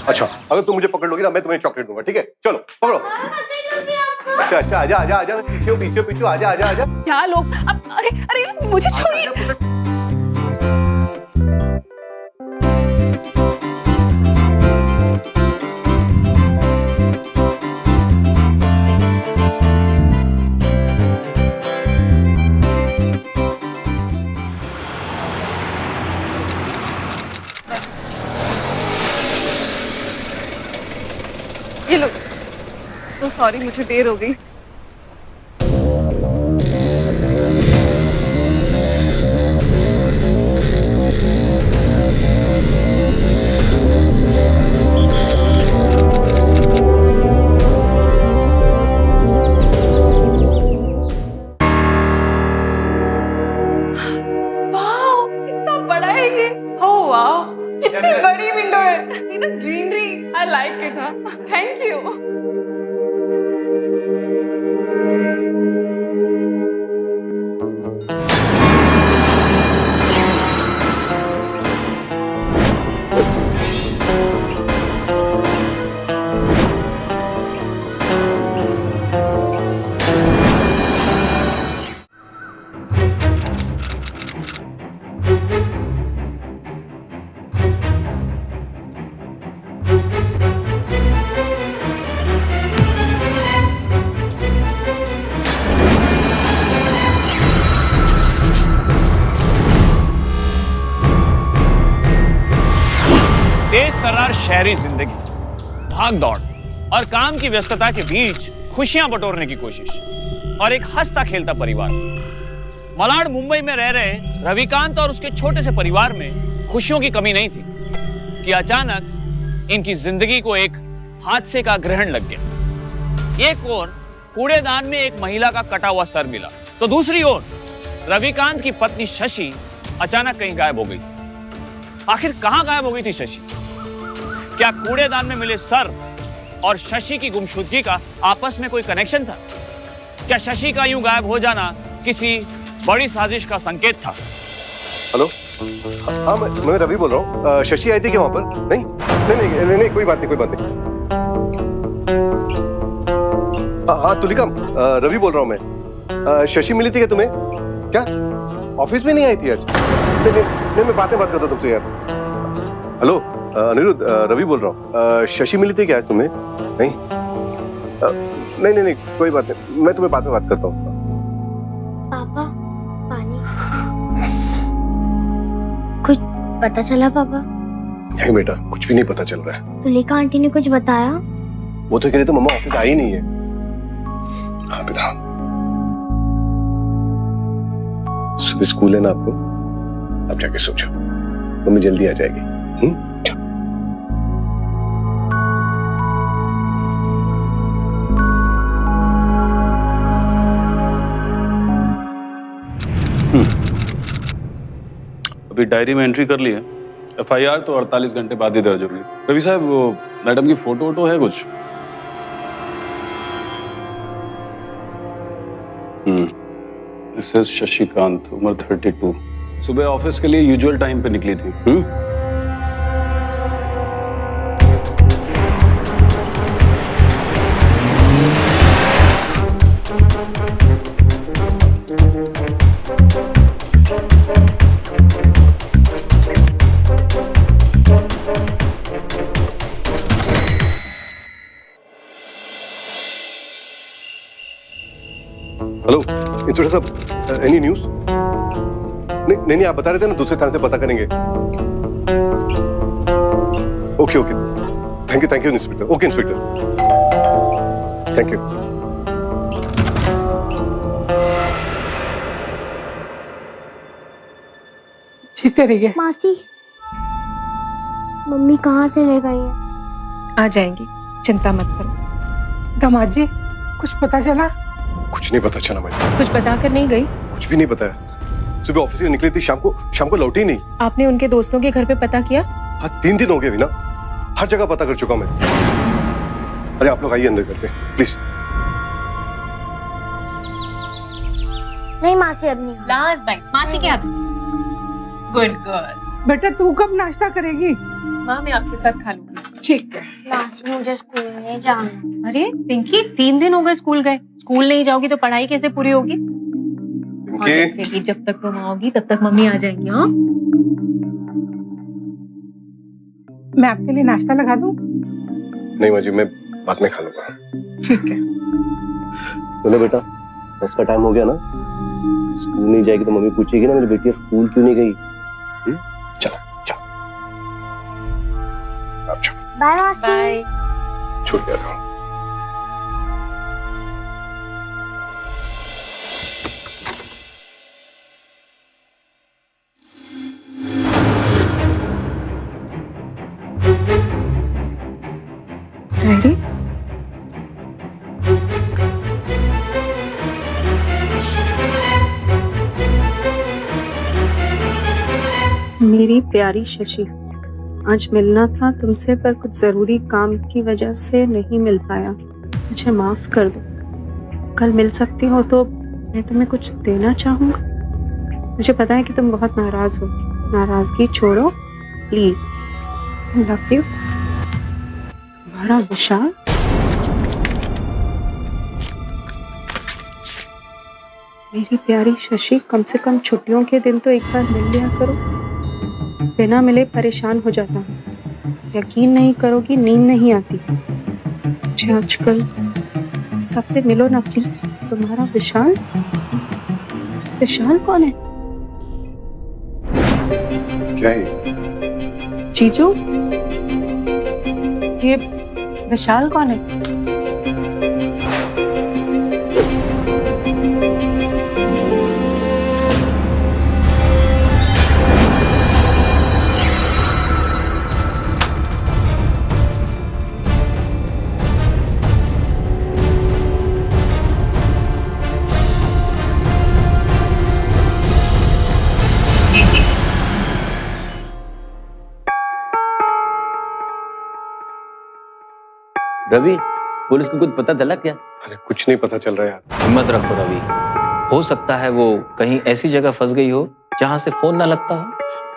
अच्छा, अगर तुम मुझे पकड़ लोगी ना मैं तुम्हें चॉकलेट दूंगा, ठीक है? चलो पकड़ो। अच्छा अच्छा, आजा आजा आजा, पीछे पीछे पीछे, आजा आजा आजा। क्या लोग अब, अरे अरे मुझे छोड़िए। ये लो। तो सॉरी, मुझे देर हो गई। वाओ, कितना बड़ा है ये। ओह वाओ, कितनी बड़ी विंडो है। ये तो ग्रीनरी, आई लाइक इट। हाँ, थैंक यू। तेज तर्रार शहरी जिंदगी, भाग दौड़ और काम की व्यस्तता के बीच खुशियां बटोरने की कोशिश और एक हंसता खेलता परिवार। मलाड मुंबई में रह रहे रविकांत और उसके छोटे से परिवार में खुशियों की कमी नहीं थी कि अचानक इनकी जिंदगी को एक हादसे का ग्रहण लग गया। एक ओर कूड़ेदान में एक महिला का कटा हुआ सर मिला, तो दूसरी ओर रविकांत की पत्नी शशि अचानक कहीं गायब हो गई। आखिर कहां गायब हो गई थी शशि? क्या कूड़ेदान में मिले सर और शशि की गुमशुदगी का आपस में कोई कनेक्शन था? क्या शशि का यूं गायब हो जाना किसी बड़ी साजिश का संकेत था? हेलो, हाँ मैं रवि बोल रहा हूँ। शशि आई थी क्या वहाँ पर? नहीं नहीं नहीं नहीं, नहीं कोई बात नहीं, कोई बात नहीं। हाँ तुलिका, रवि बोल रहा हूँ मैं। शशि मिली थी क्या तुम्हें? क्या ऑफिस में नहीं आई थी आज? नहीं नहीं नहीं, मैं बात करता हूँ तुमसे यार। हेलो अनिरुद्ध, रवि बोल रहा हूँ। शशि मिली थी क्या आज तुम्हें? नहीं नहीं नहीं नहीं, कोई बात नहीं, मैं तुम्हें बाद में बात करता हूँ। पापा पानी। कुछ पता चला पापा? नहीं बेटा, कुछ भी नहीं पता चल रहा है। तुलिका आंटी ने कुछ बताया? वो तो कह रही तो मम्मा ऑफिस आई नहीं है। हाँ बेटा, सुबह स्कूल है ना आपको, अब जाके सो जाओ, मम्मी जल्दी आ जाएगी। अभी डायरी में एंट्री कर ली है। एफआईआर तो 48 घंटे बाद ही दर्ज होगी। रवि साहब, वो मैडम की फोटो वोटो है कुछ? मिसेस शशिकांत, उम्र 32, सुबह ऑफिस के लिए यूजुअल टाइम पे निकली थी। हेलो इंस्पेक्टर साहब, एनी न्यूज? नहीं नहीं, आप बता रहे थे ना दूसरे थाने से पता करेंगे। Okay okay, thank you inspector. Okay inspector, thank you. जीते रहिए। मासी, मम्मी कहाँ चले गई हैं? आ जाएंगी, चिंता मत करो। दामाद जी, कुछ पता चला? कुछ नहीं पता चला मैडम। कुछ बताकर नहीं गई? कुछ भी नहीं पता है। सुबह ऑफिस से निकली थी, शाम को लौटी नहीं। आपने उनके दोस्तों के घर पे पता किया? हाँ 3 दिन हो गए ना, हर जगह पता कर चुका मैं। अरे आप लोग आइए अंदर करके प्लीज। नहीं मासी, अब नहीं। लास्ट बाइट मासी के हाथ। Good girl. बेटा तू कब नाश्ता करेगी? माँ मैं आपके साथ खा लूंगी। ठीक है। मासी मुझे स्कूल नहीं जाना। अरे पिंकी 3 दिन हो गए स्कूल गए, स्कूल नहीं जाओगी तो पढ़ाई कैसे पूरी होगी? और पिंकी, वैसे भी जब तक तुम आओगी तब तक मम्मी आ जाएंगी। हाँ मैं आपके लिए नाश्ता लगा दूं? नहीं माँ जी, मैं बाद में खा लूंगा। ठीक है। बोलो बेटा, बस का टाइम हो गया ना, स्कूल नहीं जाएगी तो मम्मी पूछेगी ना मेरी बेटी स्कूल क्यों नहीं गई। चलो चलो, आप छोड़ बाय मासी। बाय। छूट गया था। डायरी मेरी प्यारी शशि, आज मिलना था तुमसे पर कुछ जरूरी काम की वजह से नहीं मिल पाया, मुझे माफ कर दो। कल मिल सकती हो तो मैं तुम्हें कुछ देना चाहूंगा। मुझे पता है कि तुम बहुत नाराज हो, नाराजगी छोड़ो प्लीज। Love you. तुम्हारा विशाल। मेरी प्यारी शशि, कम से कम छुट्टियों के दिन तो एक बार मिल लिया करो। बिना मिले परेशान हो जाता हूँ, यकीन नहीं करोगी नींद नहीं आती मुझे आजकल। इस हफ्ते मिलो ना प्लीज। तुम्हारा विशाल। विशाल कौन है? क्या है? जीजू, ये विशाल कौन है? रवि, पुलिस को कुछ पता चला क्या? अरे कुछ नहीं पता चल रहा यार। हिम्मत रखो रवि, हो सकता है वो कहीं ऐसी जगह फंस गई हो जहां से फोन ना लगता हो।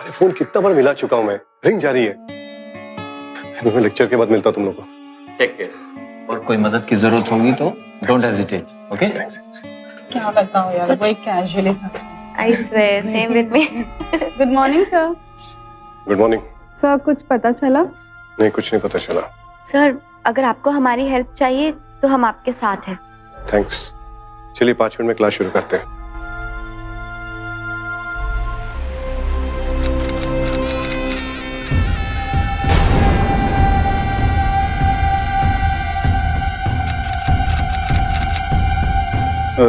अरे फोन कितना बार मिला चुका हूं मैं, रिंग जा रही है। मैं लेक्चर के बाद मिलता हूं तुम लोगों को। Take care. और कोई मदद की जरूरत होगी तो डोंट हेजिटेट, ओके? क्या बताऊं यार, वो एक कैजुअली सा। I swear, same with me. Good morning sir. Good morning. Sir कुछ पता चला? नहीं, कुछ नहीं पता चला। सर, अगर आपको हमारी हेल्प चाहिए तो हम आपके साथ हैं। थैंक्स। चलिए 5 मिनट में क्लास शुरू करते हैं।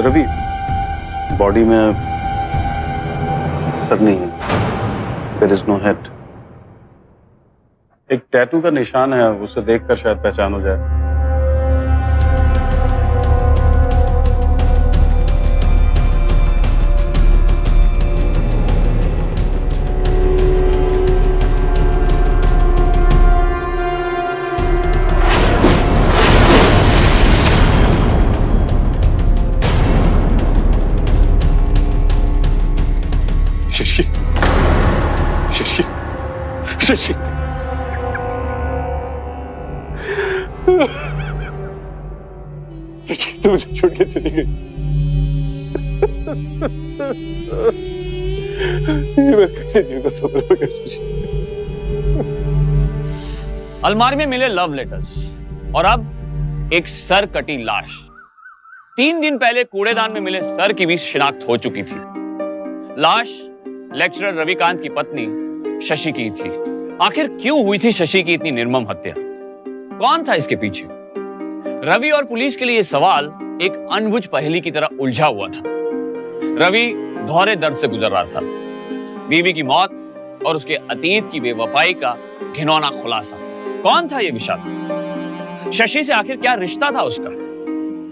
रवि, बॉडी में सर नहीं है, देयर इज नो हेड। एक टैटू का निशान है, उसे देखकर शायद पहचान हो जाए। शशि, शशि, शशि, शशि, तू मुझे छोड़ के चली गई। ये मैं कैसे नहीं कर सकता शशि? अलमारी में मिले लव लेटर्स और अब एक सर कटी लाश। 3 दिन पहले कूड़ेदान में मिले सर की भी शिनाख्त हो चुकी थी। लाश लेक्चरर रविकांत की पत्नी शशि की थी। आखिर क्यों हुई थी शशि की इतनी निर्मम हत्या? कौन था इसके पीछे? रवि और पुलिस के लिए यह सवाल एक अनबुझ पहेली की तरह उलझा हुआ था। रवि दोहरे दर्द से गुजर रहा था, बीवी की मौत और उसके अतीत की बेवफाई का घिनौना खुलासा। कौन था यह विशाल? शशि से आखिर क्या रिश्ता था उसका?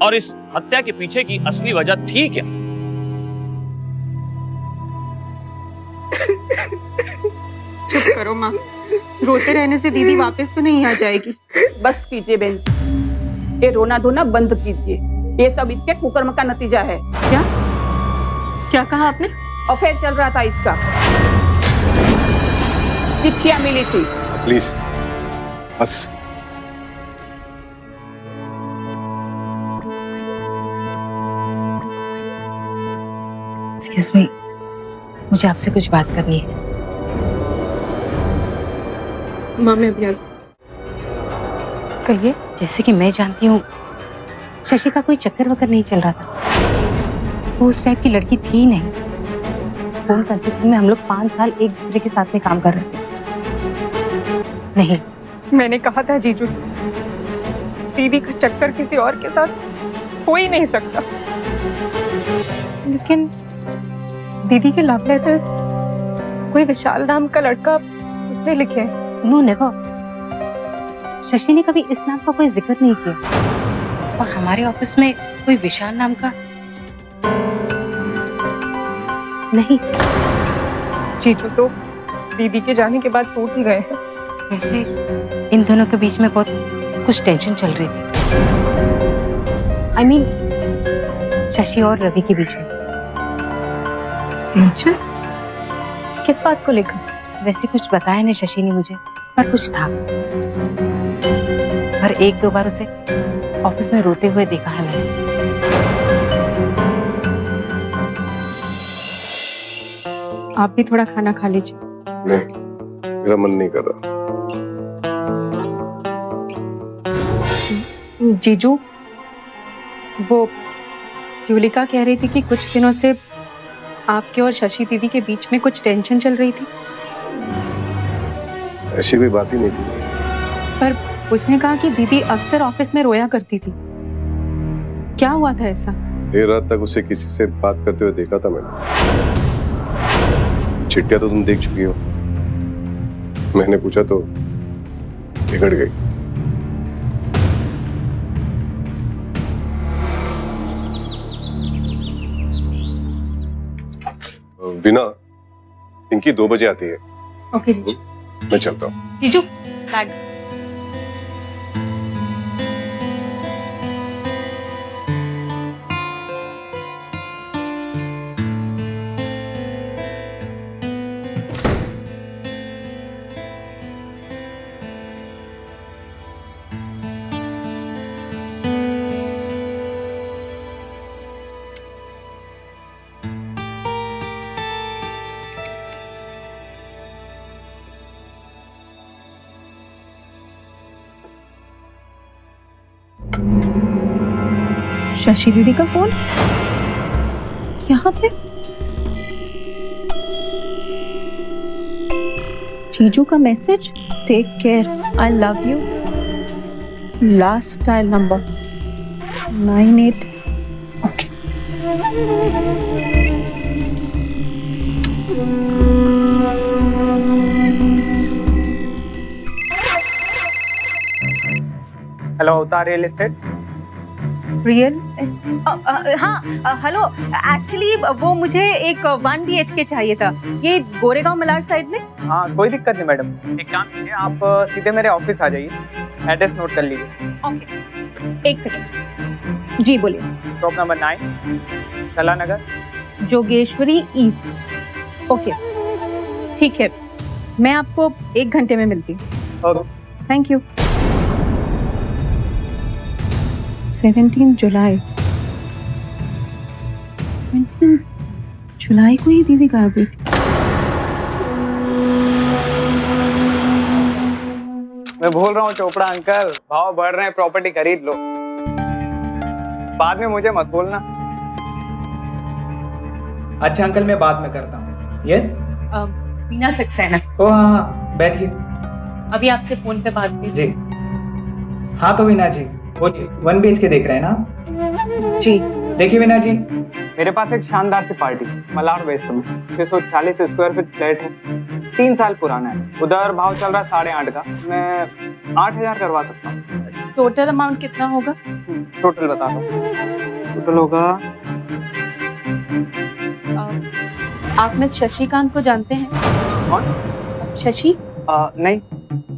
और इस हत्या के पीछे की असली वजह थी क्या? चुप करो माँ, रोते रहने से दीदी वापस तो नहीं आ जाएगी। बस कीजिए बहन जी, ये रोना धोना बंद कीजिए। ये सब इसके कुकर्म का नतीजा है। क्या क्या कहा आपने? अफेयर चल रहा था इसका, चिट्ठियां मिली थी। प्लीज बस एक्सक्यूज मी, मुझे आपसे कुछ बात करनी है। माँ मैं अभी कहिए। जैसे कि मैं जानती हूँ शशि का कोई चक्कर वक्कर नहीं चल रहा था, वो उस टाइप की लड़की थी ही नहीं। फोन कंसल्टिंग में हम लोग 5 साल एक दूसरे के साथ में काम कर रहे थे। नहीं, मैंने कहा था जीजू से, दीदी का चक्कर किसी और के साथ हो ही नहीं सकता। लेकिन दीदी के लव लेटर्स कोई विशाल नाम का लड़का उसने लिखे हैं। नो नेवर, शशि ने कभी इस नाम का कोई जिक्र नहीं किया। और हमारे ऑफिस में कोई विशाल नाम का नहीं। जीजू तो दीदी के जाने के बाद टूट ही गए हैं। वैसे इन दोनों के बीच में बहुत कुछ टेंशन चल रही थी। आई मीन शशि और रवि के बीच में। टेंशन? किस बात को लेकर? वैसे कुछ बताया नहीं शशि ने मुझे, पर कुछ था। पर 1-2 बार उसे ऑफिस में रोते हुए देखा है मैंने। आप भी थोड़ा खाना खा लीजिए। नहीं, मेरा मन नहीं कर रहा। जीजू, वो युलिका कह रही थी कि कुछ दिनों से आपके और शशि दीदी के बीच में कुछ टेंशन चल रही थी। ऐसी कोई बात ही नहीं थी। पर उसने कहा कि दीदी अक्सर ऑफिस में रोया करती थी। क्या हुआ था ऐसा? देर रात तक उसे किसी से बात करते हुए देखा था मैंने। चिट्ठियां तो तुम देख चुकी हो। मैंने पूछा तो बिगड़ गई। बिना पिंकी 2 बजे आती है। ओके जीजू। मैं चलता हूँ। जीजू बैग। शशि दीदी का फोन यहाँ पे। जीजू का message, take care, I love you, last dial number 98। Okay. Hello, Avatar real estate. Real? हाँ हेलो, एक्चुअली वो मुझे एक 1 BHK चाहिए था, ये गोरेगांव मलाड साइड में। हाँ कोई दिक्कत नहीं मैडम, एक काम कीजिए, आप सीधे मेरे ऑफिस आ जाइए, एड्रेस नोट कर लीजिए। ओके, एक सेकंड। जी बोलिए। शॉप नंबर 9, कला नगर, जोगेश्वरी ईस्ट। ओके ठीक है, मैं आपको 1 घंटे में मिलती हूँ। Okay thank you. 17 जुलाई। 17 जुलाई को ही दीदी गायब हुई थी। मैं बोल रहा हूँ चोपड़ा अंकल, भाव बढ़ रहे हैं, प्रॉपर्टी खरीद लो, बाद में मुझे मत बोलना। अच्छा अंकल, मैं बाद में करता हूँ। यस मीना सक्सेना। ओ हाँ, बैठिए। अभी आपसे फोन पे बात की जी। हाँ तो वीना जी बोलिए, 1 BHK देख रहे हैं ना? जी। देखिए वीना जी, मेरे पास एक शानदार सी पार्टी मलाड वेस्ट में 640 स्क्वायर फीट फ्लैट है, 3 साल पुराना है। उधर भाव चल रहा है 8.5 का, मैं 8,000 करवा सकता हूँ। टोटल अमाउंट कितना होगा? टोटल बता दो। टोटल होगा। आप मिस शशिकांत को जानते हैं? कौन? शशि? नहीं।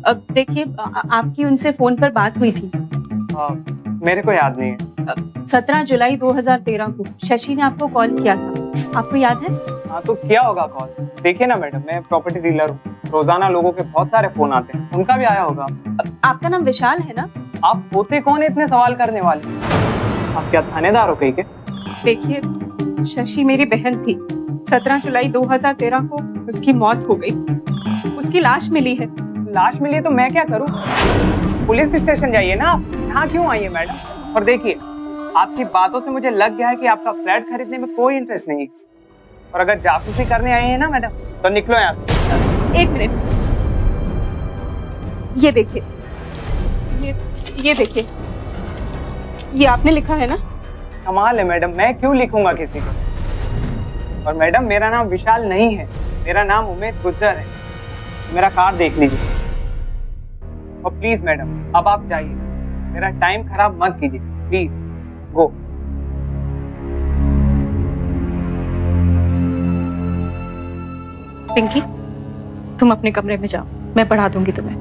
अब देखिए, आपकी उनसे फोन पर बात हुई थी। मेरे को याद नहीं है। 17 जुलाई 2013 को शशि ने आपको कॉल किया था, आपको याद है? हाँ तो किया होगा कॉल। देखिए ना मैडम, मैं प्रॉपर्टी डीलर हूँ, रोजाना लोगों के बहुत सारे फोन आते हैं, उनका भी आया होगा। आपका नाम विशाल है ना? आप होते कौन है इतने सवाल करने वाले? आप क्या थानेदार हो कहीं के? देखिए, शशि मेरी बहन थी। 17 जुलाई 2013 को उसकी मौत हो गई। उसकी लाश मिली है। लाश मिली है तो मैं क्या करूं? पुलिस स्टेशन जाइए ना आप। यहाँ क्यों आई है मैडम? और देखिए, आपकी बातों से मुझे लग गया है कि आपका फ्लैट खरीदने में कोई इंटरेस्ट नहीं है। और अगर जासूसी करने आई है ना मैडम, तो निकलो यहाँ से। एक मिनट, ये देखिए, ये देखिए, ये आपने लिखा है ना? कमाल है मैडम, मैं क्यों लिखूंगा किसी को? और मैडम, मेरा नाम विशाल नहीं है, मेरा नाम उमेद गुज्जर है। मेरा कार्ड देख लीजिए। और प्लीज मैडम, अब आप जाइए, मेरा टाइम खराब मत कीजिए, प्लीज गो। पिंकी, तुम अपने कमरे में जाओ, मैं पढ़ा दूंगी तुम्हें।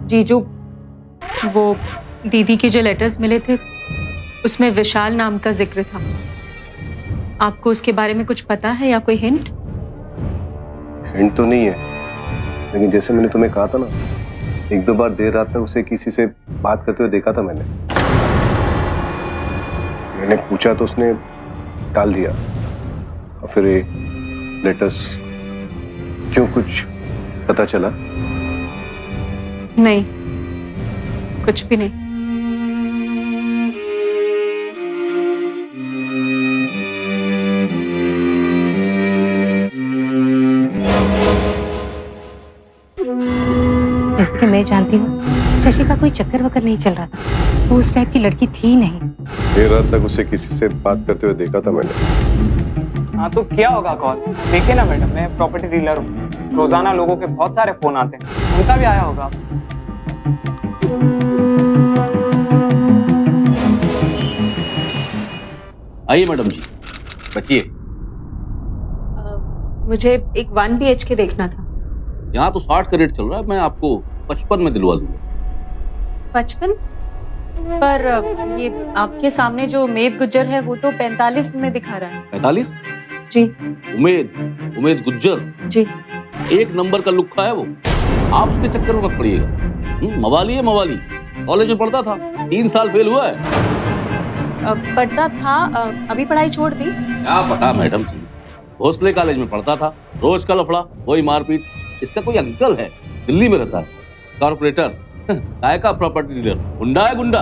जीजू, वो दीदी के जो लेटर्स मिले थे उसमें विशाल नाम का जिक्र था। आपको उसके बारे में कुछ पता है या कोई हिंट? हिंट तो नहीं है, लेकिन जैसे मैंने तुम्हें कहा था ना, 1-2 बार देर रात में उसे किसी से बात करते हुए देखा था मैंने पूछा तो उसने टाल दिया। और फिर ये लेटर्स, क्यों, कुछ पता चला? नहीं, कुछ भी नहीं। जैसे कि मैं जानती हूँ, शशि का कोई चक्कर वक्कर नहीं चल रहा था। वो उस टाइप की लड़की थी नहीं। देर रात तक उसे किसी से बात करते हुए देखा था मैंने। हाँ तो क्या होगा कॉल? देखिए ना मैडम, मैं प्रॉपर्टी डीलर हूँ, रोजाना लोगों के बहुत सारे फोन आते हैं, उनका भी आया होगा। आइए मैडम जी, बैठिए। मुझे एक 1 BHK देखना था। यहाँ तो 60 का रेट चल रहा है, मैं आपको 55 में दिलवा दूंगा। 55? पर ये आपके सामने जो उमेद गुज्जर है वो तो 45 में दिखा रहा है। 45? जी। उमेद गुज्जर जी। एक नंबर का लुक्का है वो। आप उसके चक्कर में मत पड़िएगा। मवाली है, मवाली। कॉलेज में पढ़ता था, 3 साल फेल हुआ है। पढ़ता था, अभी पढ़ाई छोड़ दी। क्या पता मैडम जी, भोसले कॉलेज में पढ़ता था, रोज का लफड़ा, वही मारपीट। इसका कोई अंकल है, दिल्ली में रहता है, कॉर्पोरेटर, काय का प्रॉपर्टी डीलर, गुंडा है गुंडा।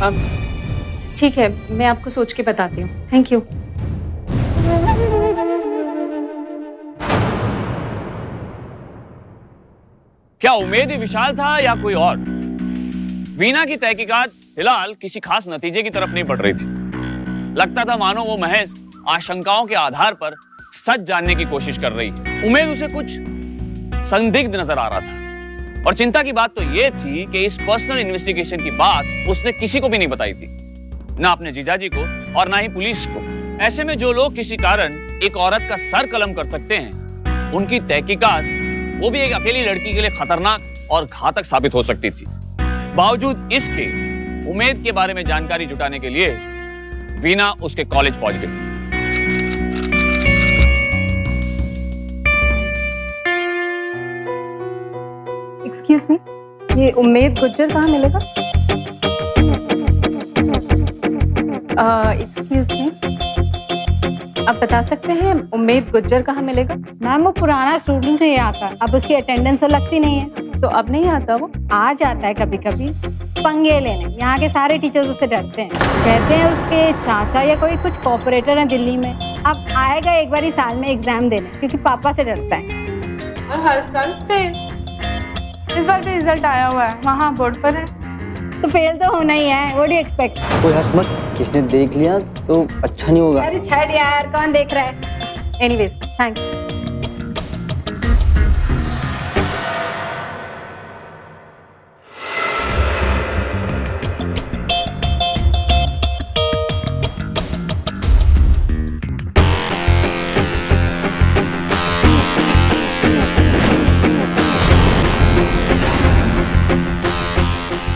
हाँ ठीक है, मैं आपको सोच के बताती हूँ। Thank you. क्या उमेद ही विशाल था या कोई और? वीना की तहकीकात फिलहाल किसी खास नतीजे की तरफ नहीं बढ़ रही थी। लगता था मानो वो महज आशंकाओं के आधार पर सच जानने की कोशिश कर रही है। उमेद उसे कुछ संदिग्ध नजर आ रहा था, और चिंता की बात तो ये थी कि इस पर्सनल इन्वेस्टिगेशन की बात उसने किसी को भी नहीं बताई थी, ना अपने जीजाजी को और ना ही पुलिस को। ऐसे में जो लोग किसी कारण एक औरत का सर कलम कर सकते हैं, उनकी तहकीकात, वो भी एक अकेली लड़की के लिए खतरनाक और घातक साबित हो सकती थी। बावजूद इसके उमेद के बारे में जानकारी जुटाने के लिए वीना उसके कॉलेज पहुंच गई। एक्सक्यूज मी, ये उमेद गुज्जर कहाँ मिलेगा? एक्सक्यूज मी, आप बता सकते हैं उमेद गुज्जर कहाँ मिलेगा? मैम वो पुराना स्टूडेंट है यहाँ का, अब उसकी अटेंडेंस तो लगती नहीं है। तो अब नहीं आता वो? आ जाता है कभी कभी, पंगे लेने। यहाँ के सारे टीचर्स उससे डरते हैं, कहते हैं उसके चाचा या कोई कुछ कॉर्पोरेटर है दिल्ली में। अब आएगा एक बार ही साल में एग्जाम देने, क्योंकि पापा से डरता है। और हर साल फेल। इस बार भी रिजल्ट आया हुआ है, वहाँ बोर्ड पर है। तो फेल तो होना ही है, व्हाट डू यू एक्सपेक्ट? कोई हंस मत, किसने देख लिया तो अच्छा नहीं होगा। अरे छड़ यार, कौन देख रहा है? Anyways, thanks.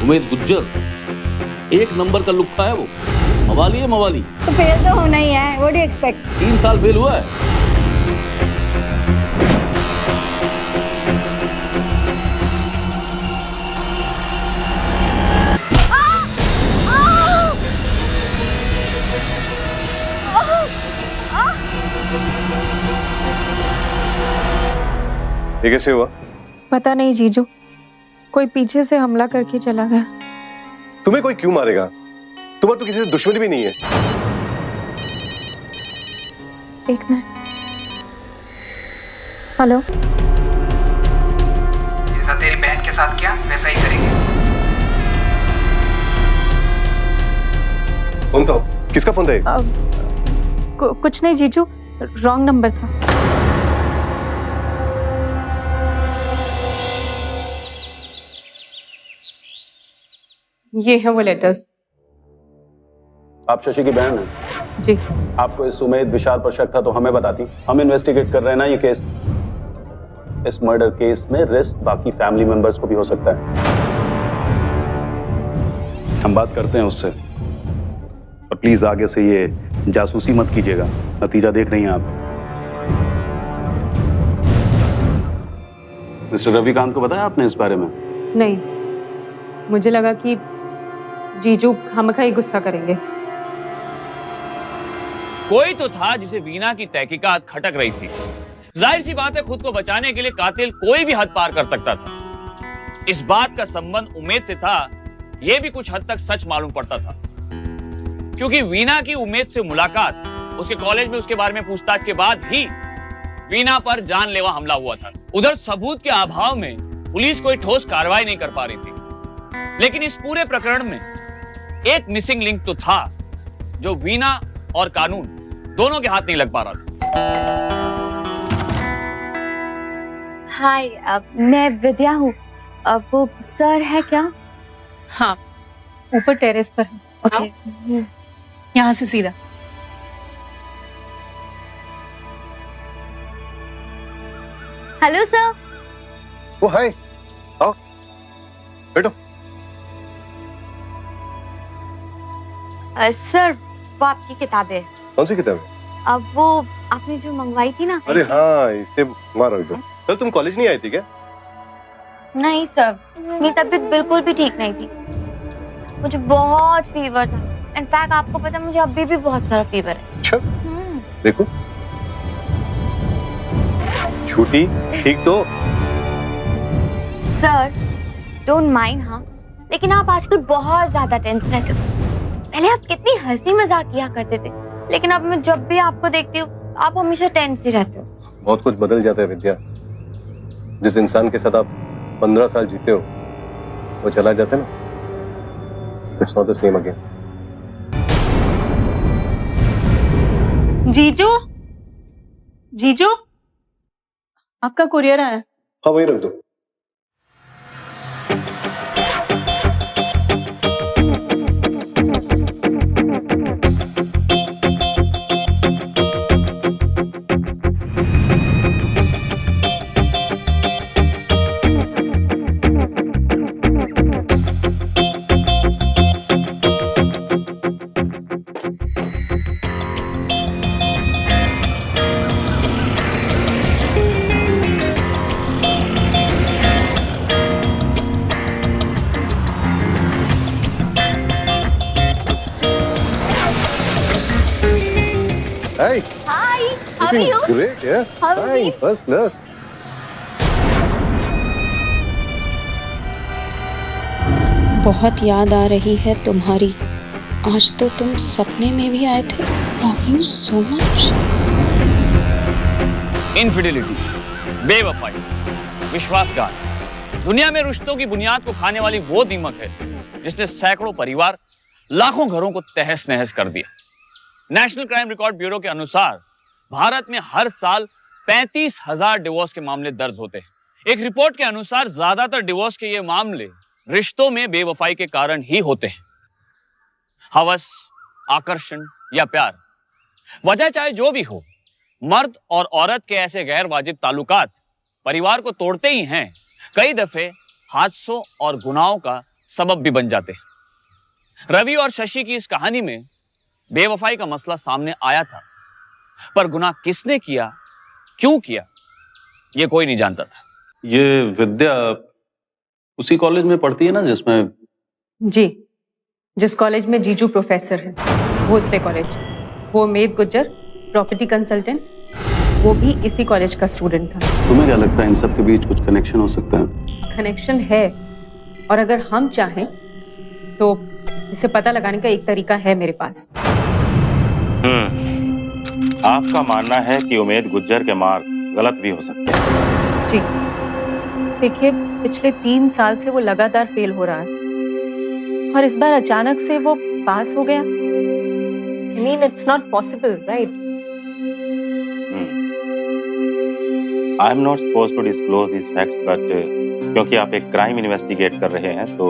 उमेद गुज्जर एक नंबर का लुक्का है वो। मवाली है मवाली। तो फेल तो होना ही है, व्हाट डू यू एक्सपेक्ट। 3 साल फेल हुआ है। ये कैसे हुआ? पता नहीं जीजू, कोई पीछे से हमला करके चला गया। तुम्हें कोई क्यों मारेगा? तुम्हारी तो किसी से दुश्मनी भी नहीं है। एक मिनट। हेलो। जैसा तेरी बहन के साथ किया वैसा ही करेंगे। फोन तो किसका फोन था ये? कुछ नहीं जीजू, रॉन्ग नंबर था। ये है वो लेटर्स। आप शशि की बहन हैं? जी। आपको इस उम्मीद विशाल पर शक था तो हमें बताती। हम इन्वेस्टिगेट कर रहे हैं ना ये केस। इस मर्डर केस में रिस्क बाकी फैमिली मेंबर्स को भी हो सकता है। हम बात करते हैं उससे, और प्लीज आगे से ये जासूसी मत कीजिएगा, नतीजा देख रही हैं आप। मिस्टर रविकांत को बताया आपने इस बारे में? नहीं, मुझे लगा कि जीजू खामखा ही गुस्सा करेंगे। कोई तो था जिसे वीना की तहकीकात खटक रही थी। जाहिर सी बात है, खुद को बचाने के लिए कातिल कोई भी हद पार कर सकता था। इस बात का संबंध उमेद से था, यह भी कुछ हद तक सच मालूम पड़ता था, क्योंकि वीना की उमेद से मुलाकात, उसके कॉलेज में उसके बारे में पूछताछ के बाद ही वीना पर जानलेवा हमला हुआ था। उधर सबूत के अभाव में पुलिस कोई ठोस कार्रवाई नहीं कर पा रही थी। लेकिन इस पूरे प्रकरण में एक मिसिंग लिंक तो था, जो वीना और कानून दोनों के हाथ नहीं लग पा रहा था। हाय, मैं विद्या हूँ। वो सर है क्या? हाँ, ऊपर टेरेस पर है। ओके। यहाँ से सीधा। Hello sir. ओ हाय, आओ बैठो। सर, वो आपकी किताबें। कौन सी किताब? अब वो आपने जो मंगवाई थी ना। अरे हाँ, इससे मार रही थी। कल तुम कॉलेज नहीं आई थी क्या? नहीं सर, मेरी तबीयत बिल्कुल भी ठीक नहीं थी। मुझे बहुत फीवर था। इनफैक्ट आपको पता है, मुझे अभी भी बहुत सारा फीवर है। अच्छा, देखो छुट्टी ठीक तो। Sir, don't mind. हाँ, लेकिन आप आजकल बहुत ज्यादा टेंस रहते हो। पहले आप कितनी हंसी मजाक किया करते थे, लेकिन अब मैं जब भी आपको देखती हूँ, आप हमेशा टेंस ही रहते हो। बहुत कुछ बदल जाता है विद्या। जिस इंसान के साथ आप 15 साल जीते हो, वो चला जाता है ना, it's not the same again. जीजू, जीजू, आपका कुरियर आया। हाँ, वही रख दो। Hey. Hi, how are you? Great, yeah. How are Fine, you? first class. बहुत याद आ रही है तुम्हारी। आज तो तुम सपने में भी आए थे। Love you so much. Infidelity, बेवफाई, विश्वासघात, दुनिया में रिश्तों की बुनियाद को खाने वाली वो दीमक है जिसने सैकड़ों परिवार, लाखों घरों को तहस नहस कर दिया। नेशनल क्राइम रिकॉर्ड ब्यूरो के अनुसार भारत में हर साल 35,000 डिवोर्स के मामले दर्ज होते हैं। एक रिपोर्ट के अनुसार ज्यादातर डिवोर्स के ये मामले रिश्तों में बेवफाई के कारण ही होते हैं। हवस, आकर्षण या प्यार, वजह चाहे जो भी हो, मर्द और औरत के ऐसे गैर वाजिब ताल्लुकात परिवार को तोड़ते ही हैं, कई दफे हादसों और गुनाहों का सबब भी बन जाते हैं। रवि और शशि की इस कहानी में बेवफाई का मसला सामने आया था, पर गुनाह किसने किया, क्यों किया, यह कोई नहीं जानता था। ये विद्या उसी कॉलेज में पढ़ती है ना जिसमें? जी, जिस कॉलेज में जीजू प्रोफेसर है, भोसले कॉलेज। वो उमेद गुज्जर, प्रॉपर्टी कंसल्टेंट, वो भी इसी कॉलेज का स्टूडेंट था। तुम्हें क्या लगता है इन सब के बीच कुछ कनेक्शन हो सकता है? कनेक्शन है, और अगर हम चाहें तो इसे पता लगाने का एक तरीका है मेरे पास। आपका मानना है कि उमेद गुज्जर के मार्क गलत भी हो सकते हैं? जी, देखिए पिछले 3 साल से वो लगातार फेल हो रहा है, और इस बार अचानक से वो पास हो गया। I mean, it's not possible, right? I am not suppose to disclose this facts, but क्योंकि आप एक क्राइम इन्वेस्टिगेट कर रहे हैं, so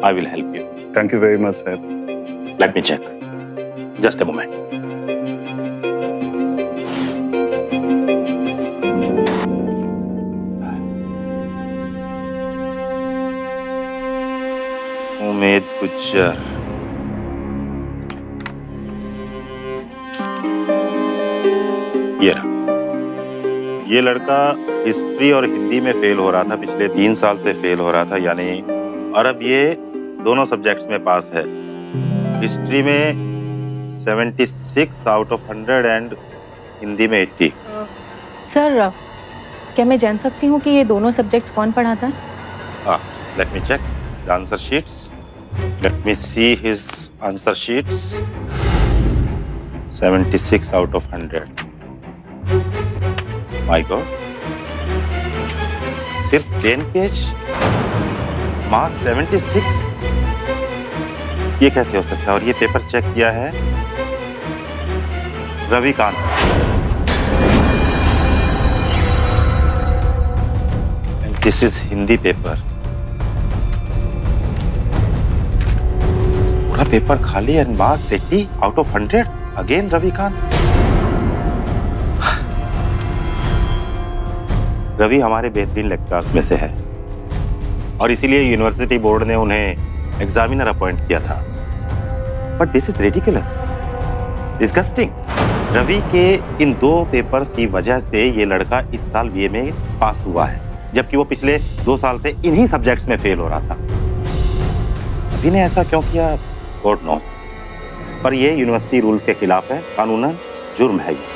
I will help you. Thank you very much sir. Let me check, just a moment. Umed Gujjar, ये रहा। ये लड़का हिस्ट्री और हिंदी में फेल हो रहा था, पिछले 3 साल से फेल हो रहा था, यानी और अब ये दोनों सब्जेक्ट्स में पास है। हिस्ट्री में 76 आउट ऑफ 100 एंड हिंदी में 80। सर, क्या मैं जान सकती हूँ कि ये दोनों सब्जेक्ट्स कौन पढ़ाता है? Let me check the answer sheets. Let me see his answer sheets. 76 out of 100। My God, सिर्फ 10 पेज, मार्क 76। ये कैसे हो सकता है? और ये पेपर चेक किया है Ravikant. This is Hindi paper. पूरा पेपर खाली and marks 80 out of 100। Again Ravikant. Ravi हमारे बेहतरीन लेक्चरर्स में से है, और इसीलिए यूनिवर्सिटी बोर्ड ने उन्हें एग्जामिनर अपॉइंट किया था। But this is ridiculous, disgusting. Ravi के इन 2 पेपर्स की वजह से ये लड़का इस साल बीए में पास हुआ है, जबकि वो पिछले 2 साल से इन्हीं सब्जेक्ट्स में फेल हो रहा था। रवि ने ऐसा क्यों किया, गॉड नोस, पर ये यूनिवर्सिटी रूल्स के खिलाफ है, कानूनन जुर्म है। ये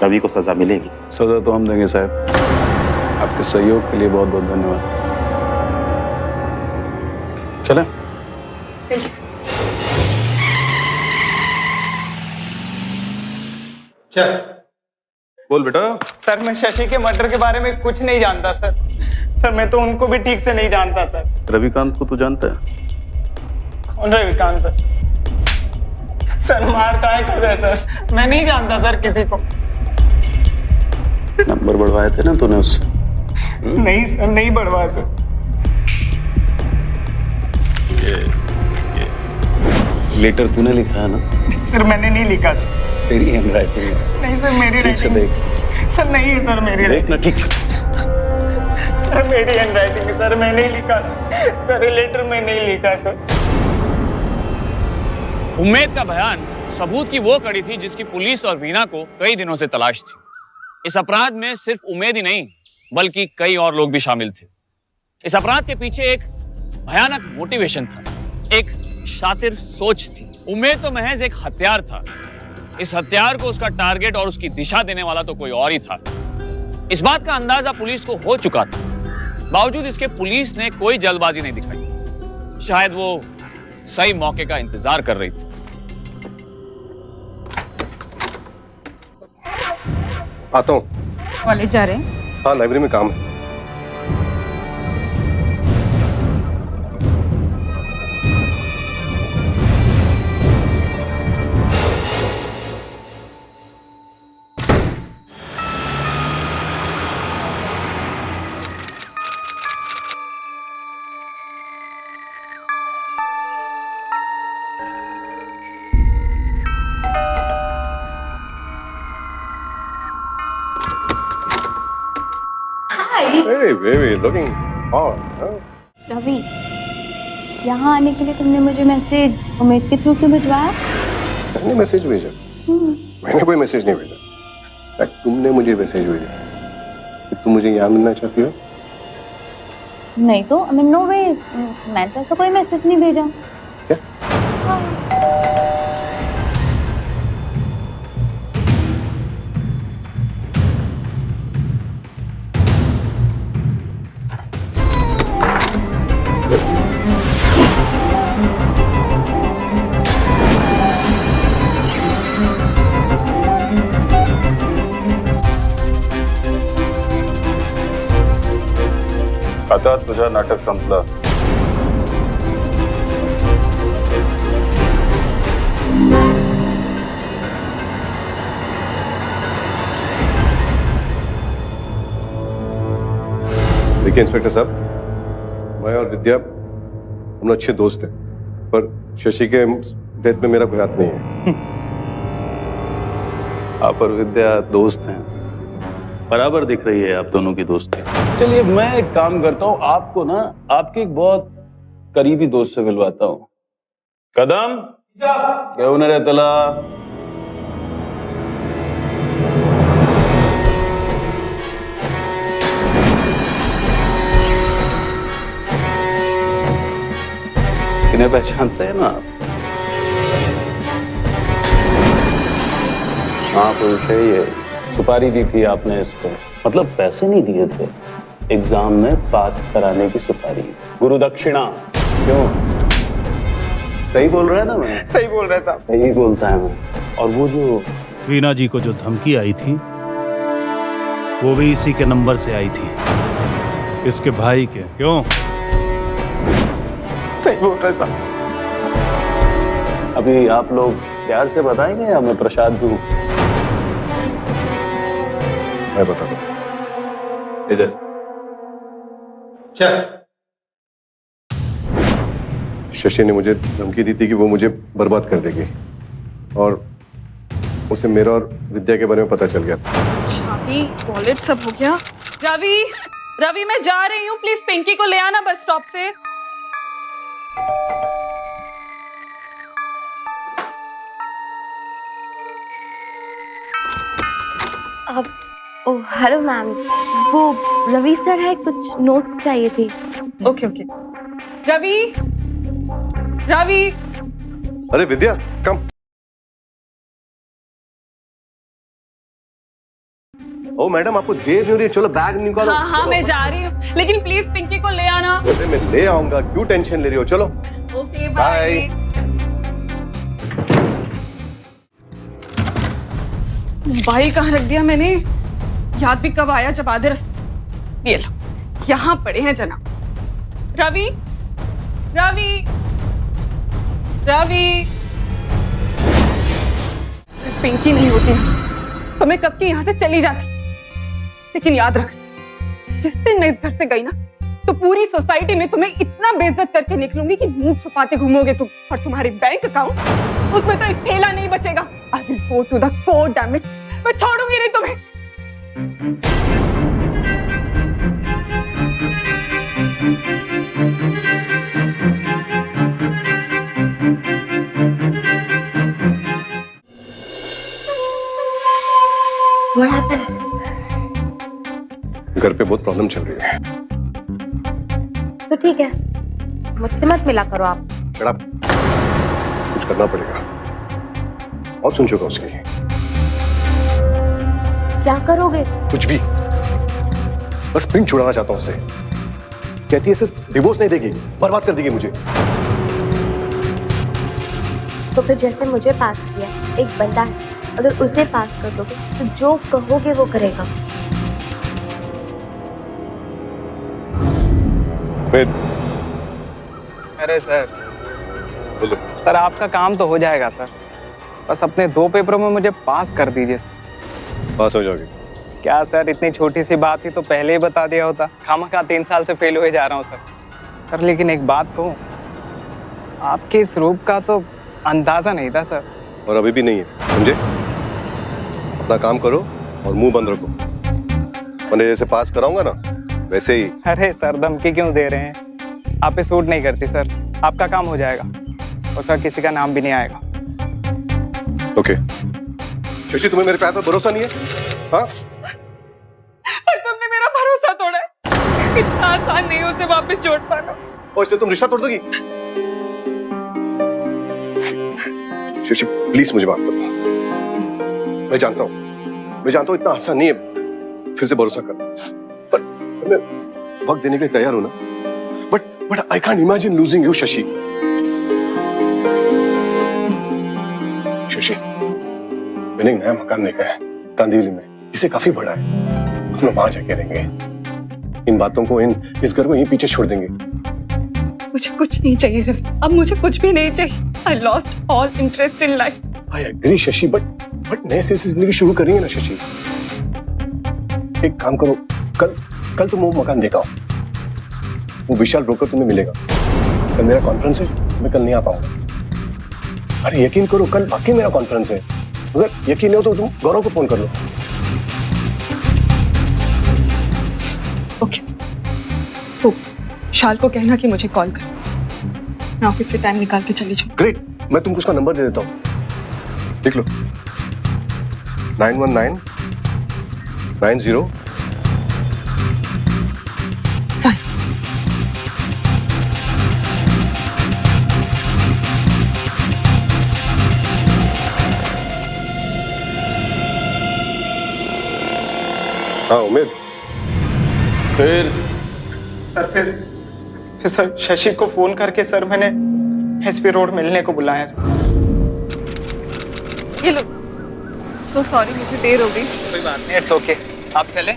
रवि को सजा मिलेगी। सजा तो हम देंगे साहब। आपके सहयोग के लिए बहुत बहुत धन्यवाद। चलें? चल बोल बेटा। सर, मैं शशि के मर्डर के बारे में कुछ नहीं जानता सर। सर, मैं तो उनको भी ठीक से नहीं जानता सर। रविकांत को तू जानता है? कौन रविकांत सर? सर, मार काहे कर रहे सर? मैं नहीं जानता सर किसी को। नंबर बढ़वाए थे ना तूने उससे? नहीं सर, नहीं बढ़वा सर। ये लेटर तूने लिखा है ना? सर, मैंने नहीं लिखा सर। तेरी हैंडराइटिंग है। नहीं सर, मेरी ठीक से राइटिंग देख। सर, नहीं है सर मेरी देख ना ठीक से। सर, मेरी हैंडराइटिंग है सर, मैं नहीं लिखा सर। सर, ये लेटर में नहीं लिखा सर। उमेद का बयान सबूत की वो कड़ी थी जिसकी पुलिस और वीना को कई दिनों से तलाश थी। इस अपराध में सिर्फ उमेद ही नहीं, बल्कि कई और लोग भी शामिल थे। इस अपराध के पीछे एक भयानक मोटिवेशन था, एक शातिर सोच थी। उमेद तो महज एक हथियार था। इस हथियार को उसका टारगेट और उसकी दिशा देने वाला तो कोई और ही था। इस बात का अंदाजा पुलिस को हो चुका था। बावजूद इसके पुलिस ने कोई जल्दबाजी नहीं दिखाई। शायद वो सही मौके का इंतजार कर रही थी। आता हूँ। कॉलेज जा रहे हैं? हाँ, लाइब्रेरी में काम है। Hi. Hey, baby, looking hot, huh? Ravi, यहाँ आने के लिए तुमने मुझे मैसेज उम्मीद के थ्रू क्यों भिजवाया? मैंने मैसेज भेजा? मैंने कोई मैसेज नहीं भेजा। तुमने मुझे मैसेज भेजा कि तुम मुझे यहाँ मिलना चाहती हो। नहीं तो आई मीन नो वेज, मैंने तो ऐसा कोई मैसेज नहीं भेजा। क्या? आता तुझा नाटक संपला. देखिए इंस्पेक्टर साहब, मैं और विद्या हम लोग अच्छे दोस्त हैं, पर शशि के डेथ में मेरा कोई हाथ नहीं है। आप और विद्या दोस्त हैं, बराबर दिख रही है आप दोनों की दोस्ती। चलिए मैं एक काम करता हूँ, आपको ना आपके एक बहुत करीबी दोस्त से मिलवाता हूँ। कदम घेऊन रे त्याला. इन्हें पहचानते हैं ना आप? हाँ पुरुष है ये। सुपारी दी थी आपने इसको, मतलब पैसे नहीं दिए थे, एग्जाम में पास कराने की सुपारी, गुरु दक्षिणा। क्यों, सही बोल रहा है ना मैं? सही बोल रहे साहब। सही बोलता है मैं। और वो जो वीना जी को जो धमकी आई थी वो भी इसी के नंबर से आई थी, इसके भाई के। क्यों? सही बोल रहे साहब। अभी आप लोग प्यार से बताएंगे या मैं प्रसाद दूं? मैं बता दूं। इधर चल। शशि ने मुझे धमकी दी थी कि वो मुझे बर्बाद कर देगी, और उसे मेरा और विद्या के बारे में पता चल गया। चाबी, वॉलेट सब हो गया। रवि, रवि मैं जा रही हूँ, प्लीज पिंकी को ले आना बस स्टॉप से। अब ओह हेलो मैम, वो रवि सर है, कुछ नोट्स चाहिए थे। Okay okay. रवि, रवि। अरे विद्या कम। ओ मैडम आपको देर नहीं हो रही है, चलो बैग निकालो। हाँ हाँ मैं जा रही हूँ, लेकिन प्लीज पिंकी को ले आना। अरे मैं ले आऊंगा, क्यों टेंशन ले रही हो? चलो ओके बाय। मोबाइल कहाँ रख दिया मैंने, याद भी कब आया जब आधे रास्ते। ये लो, यहाँ पड़े हैं जनाब। रवि, रवि, रवि। पिंकी नहीं होती तो मैं कब की यहाँ से चली जाती, लेकिन याद रख, जिस दिन मैं इस घर से गई ना, तो पूरी सोसाइटी में तुम्हें इतना बेइज्जत करके निकलूंगी कि मुंह छुपाते घूमोगे तुम, और तुम्हारे बैंक अकाउंट उसमें तो एक ठेला नहीं बचेगा। I will go to the court, damn it. मैं छोड़ूंगी नहीं तुम्हें। What happened? घर पे बहुत प्रॉब्लम चल रही है। तो ठीक है, मुझसे मत मिला करो आप। Shut up. कुछ करना पड़ेगा, और सुन चुका उसकी। क्या करोगे? कुछ भी, बस पिंक छुड़ाना चाहता हूं उससे। कहती है सिर्फ डिवोर्स नहीं देगी, बर्बाद कर देगी मुझे। तो फिर जैसे मुझे पास किया, एक बंदा है, अगर उसे पास कर दोगे तो जो कहोगे वो करेगा। अरे सर, बोलो। सर आपका काम तो हो जाएगा सर, बस अपने 2 पेपरों में मुझे पास कर दीजिए। पास हो जाओगे? क्या सर, इतनी छोटी सी बात थी तो पहले ही बता दिया होता। खामखा 3 साल से फेल हुए जा रहा हूँ सर। लेकिन एक बात कहूँ, आपके इस रूप का तो अंदाजा नहीं था सर। और अभी भी नहीं है, समझे? अपना काम करो और मुंह बंद रखो, मैंने जैसे पास कराऊंगा ना वैसे ही। अरे सर, धमकी क्यों दे रहे हैं? आप पे सूट नहीं करती सर। आपका काम हो जाएगा, उसका किसी का नाम भी नहीं आएगा। ओके शशि, तुम्हें मेरे प्यार पर भरोसा नहीं है? हाँ, पर तुमने मेरा भरोसा तोड़ा है। इतना आसान नहीं उसे वापस जोड़ पाना। और इससे तुम रिश्ता तोड़ दोगी? शशि प्लीज मुझे माफ कर दो। मैं जानता हूँ इतना आसान नहीं है फिर से भरोसा करना, पर मैं वक्त देने के लिए तैयार हूं ना। But I can't imagine losing you Shashi. Shashi, मैंने एक नया मकान देखा है कांदिवली में, इसे काफी बड़ा है, हम लोग वहां जाके रहेंगे। इन बातों को इस घर को यहीं पीछे छोड़ देंगे। मुझे कुछ नहीं चाहिए रवि, अब मुझे कुछ भी नहीं चाहिए। I lost all interest in life. I agree Shashi, but नए सिरे से जिंदगी शुरू करेंगे ना शशि। एक काम करो, कल तुम वो मकान देखा हो, वो विशाल ब्रोकर तुम्हें मिलेगा। कल मेरा कॉन्फ्रेंस है, मैं कल नहीं आ पाऊंगा। अरे यकीन करो, कल वाकई मेरा कॉन्फ्रेंस है। अगर यकीन नहीं हो तो तुम गौरव को फोन कर लो। ओके, तो शाल को कहना कि मुझे कॉल कर, मैं ऑफिस से टाइम निकाल के चली जाऊँ। ग्रेट, मैं तुमको उसका नंबर दे देता हूँ, लिख लो 919 90। हाँ उमेद, फिर सर शशि को फोन करके सर मैंने एसपी रोड मिलने को बुलाया सर। ये लो, सो सॉरी मुझे देर हो गई। कोई बात नहीं, इट्स ओके, आप चले।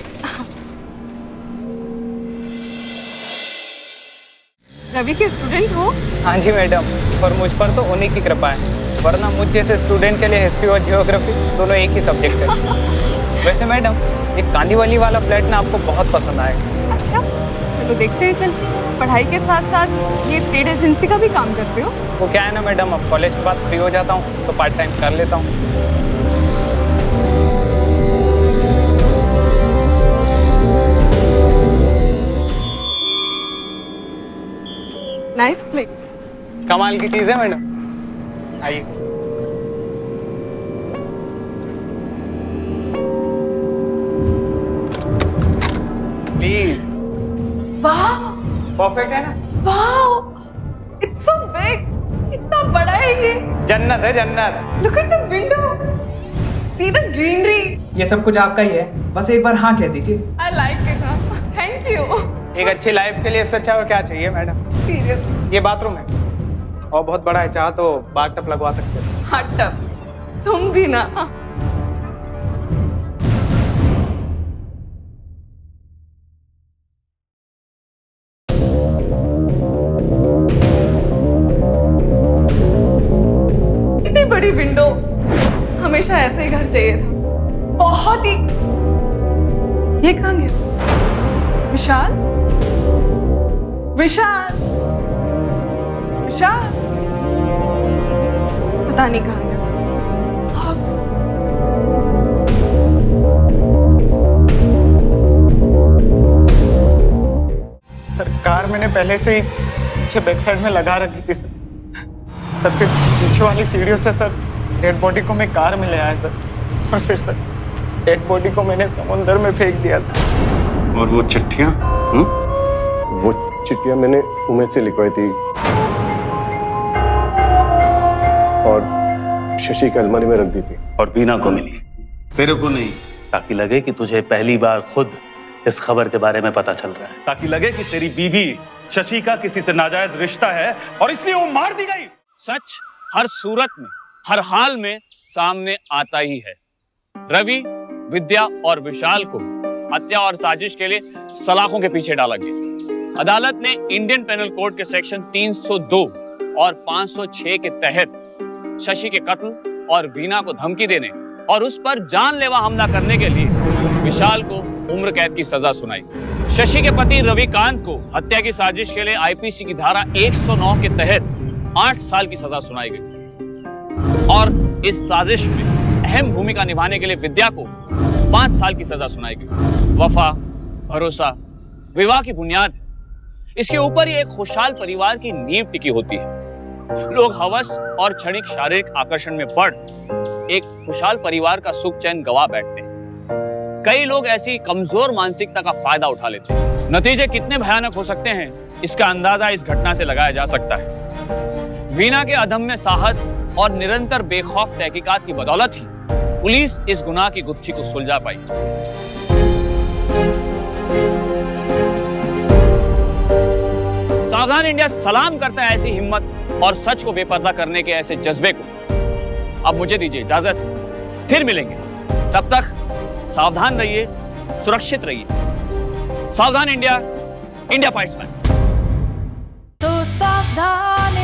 रवि के स्टूडेंट हो? हाँ जी मैडम, और मुझ पर तो उन्हीं की कृपा है, वरना मुझ जैसे स्टूडेंट के लिए हिस्ट्री और जियोग्राफी दोनों एक ही सब्जेक्ट है। वैसे मैडम, ये कांदीवली वाला फ्लैट ना आपको बहुत पसंद आएगा। अच्छा, चलो देखते हैं। चल, पढ़ाई के साथ साथ ये स्टेट एजेंसी का भी काम करते हो? वो क्या है ना मैडम, अब कॉलेज के बाद फ्री हो जाता हूँ तो पार्ट टाइम कर लेता हूँ। Nice place. कमाल की चीज है मैडम, आइए। प्लीज। वाह, परफेक्ट है ना? वाह, इट्स सो बिग, इतना बड़ा है ये। जन्नत है जन्नत। Look at the window, see the greenery. ये सब कुछ आपका ही है, बस एक बार हाँ कह दीजिए। I like it, thank you. एक अच्छी लाइफ के लिए इससे अच्छा और क्या चाहिए मैडम? सीरियसली। ये बाथरूम है और बहुत बड़ा है, चाह तो बाथटब लगवा सकते हो। Hot tub? तुम भी ना। इतनी बड़ी विंडो, हमेशा ऐसे ही घर चाहिए था, बहुत ही। ये कहाँ गया? विशाल, विशाल, विशाल, पता नहीं कहाँ गया। सर कार मैंने पहले से ही पीछे बैक साइड में लगा रखी थी सर। सर फिर पीछे वाली सीढ़ियों से सर डेड बॉडी को मैं कार में ले आया सर, और फिर सर डेड बॉडी को मैंने समुंदर में फेंक दिया सर। और वो चिट्ठियां? वो चिट्ठियां मैंने उमेद से लिखवाई थी और शशि की अलमारी में रख दी थी। और बीना को मिली? तेरे को नहीं, ताकि लगे कि तुझे पहली बार खुद इस खबर के बारे में पता चल रहा है, ताकि लगे कि तेरी बीवी शशि का किसी से नाजायज रिश्ता है और इसलिए वो मार दी गई। सच हर सूरत में, हर हाल में सामने आता ही है। रवि, विद्या और विशाल को हत्या और साजिश के लिए सलाखों के पीछे डाला गया। अदालत ने इंडियन पेनल कोड के सेक्शन 302 और 506 के तहत शशि के कत्ल और वीना को धमकी देने और उस पर जानलेवा हमला करने के लिए विशाल को उम्र कैद की सजा सुनाई। शशि के पति रविकांत को हत्या की साजिश के लिए आईपीसी की धारा 109 के तहत 8 साल की सजा सुनाई गई और इस साजिश में अहम भूमिका निभाने के लिए विद्या को 5 साल की सजा सुनाई गई। वफा, भरोसा, विवाह की बुनियाद है। इसके ऊपर ही एक खुशहाल परिवार की नींव टिकी होती है। लोग हवस और क्षणिक शारीरिक आकर्षण में पड़ एक खुशहाल परिवार का सुख चैन गवा बैठते हैं। कई लोग ऐसी कमजोर मानसिकता का फायदा उठा लेते हैं। नतीजे कितने भयानक हो सकते हैं, इसका अंदाजा इस घटना से लगाया जा सकता है। वीना के अदम्य साहस और निरंतर बेखौफ तहकीकात की बदौलत ही पुलिस इस गुनाह की गुत्थी को सुलझा पाई। सावधान इंडिया सलाम करता है ऐसी हिम्मत और सच को बेपर्दा करने के ऐसे जज्बे को। अब मुझे दीजिए इजाजत, फिर मिलेंगे। तब तक सावधान रहिए, सुरक्षित रहिए। सावधान इंडिया, इंडिया फाइट्स बैक। तो सावधान